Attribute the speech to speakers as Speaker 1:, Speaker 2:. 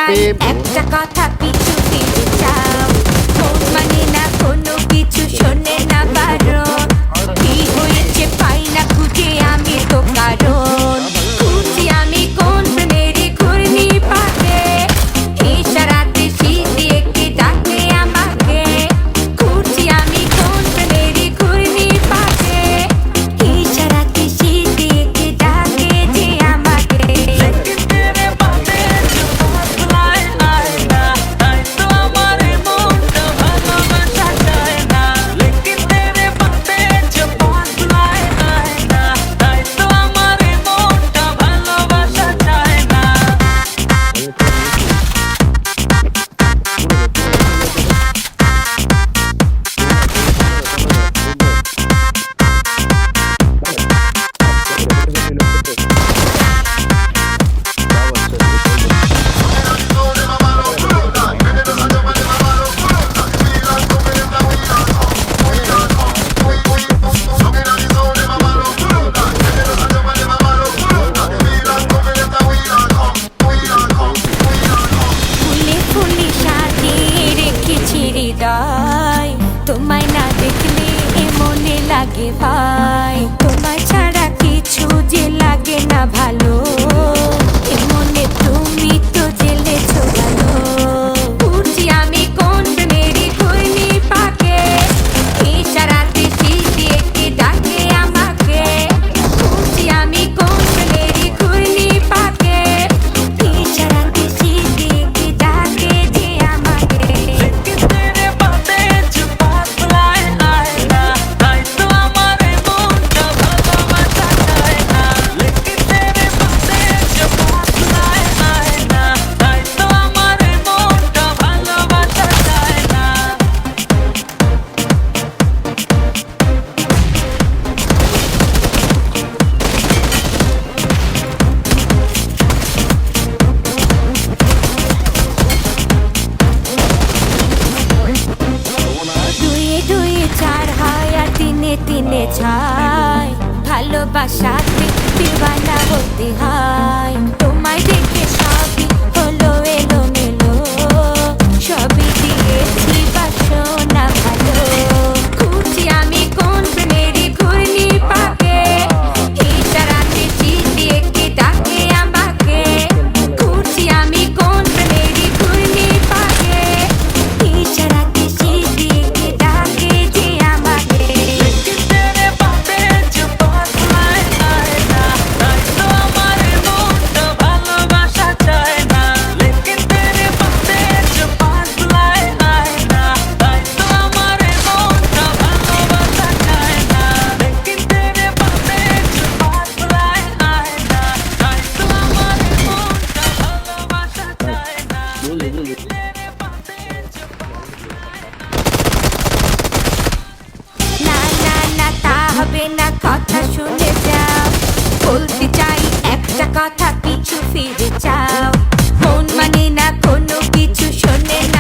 Speaker 1: চাই একটা কথা পিছু ফিরে যাও মন মানে না কোনো কিছু শোনে না বারণ কি হয়েছে পাই না খুঁজে আমি তো কারণ খুঁজি আমি কোন প্রেমেরই ঘূর্ণি পাকে ইশারাতে শীতে একে ডাকে আমাকে খুঁজি আমি কোন প্রেমেরই ঘূর্ণি পাকে ইশারাতে শীতে একে ডাকে যে আমাকে তোমায় না দেখলে মনে লাগে ভাই তোমায় ছাড়া কিছু যে লাগে না ভালো মনে তুমি তো জেলেছো ভালো ঘুরছি আমি কোন প্রেমেরই ঘূর্ণি পাকে ইশারাতে শীতে একে ডাকে আমাকে ঘুরছি আমি কোন প্রেমেরই ঘূর্ণি পাকে ইশারাতে শীতে একে ডাকে যে আমাকে তিনে ছাই ভালোবাসাতে দিওয়ানা হতে হয় তোমায় দেখে সবই হলো এলোমেলো সবই দিয়েছি বাসনা ভালো খুঁজি আমি কোন প্রেমেরই ঘূর্ণি পাকে ইশারাতে শীতে একে ডাকে আমাকে খুঁজি আমি কোন প্রেমেরই ঘূর্ণি পাকে ইশারাতে শীতে একে ডাকে যে আমাকে না কথা শুনে যাও বলতে চাই একটা কথা পিছু ফিরে যাও মন মানে না কোনো কিছু শোনে না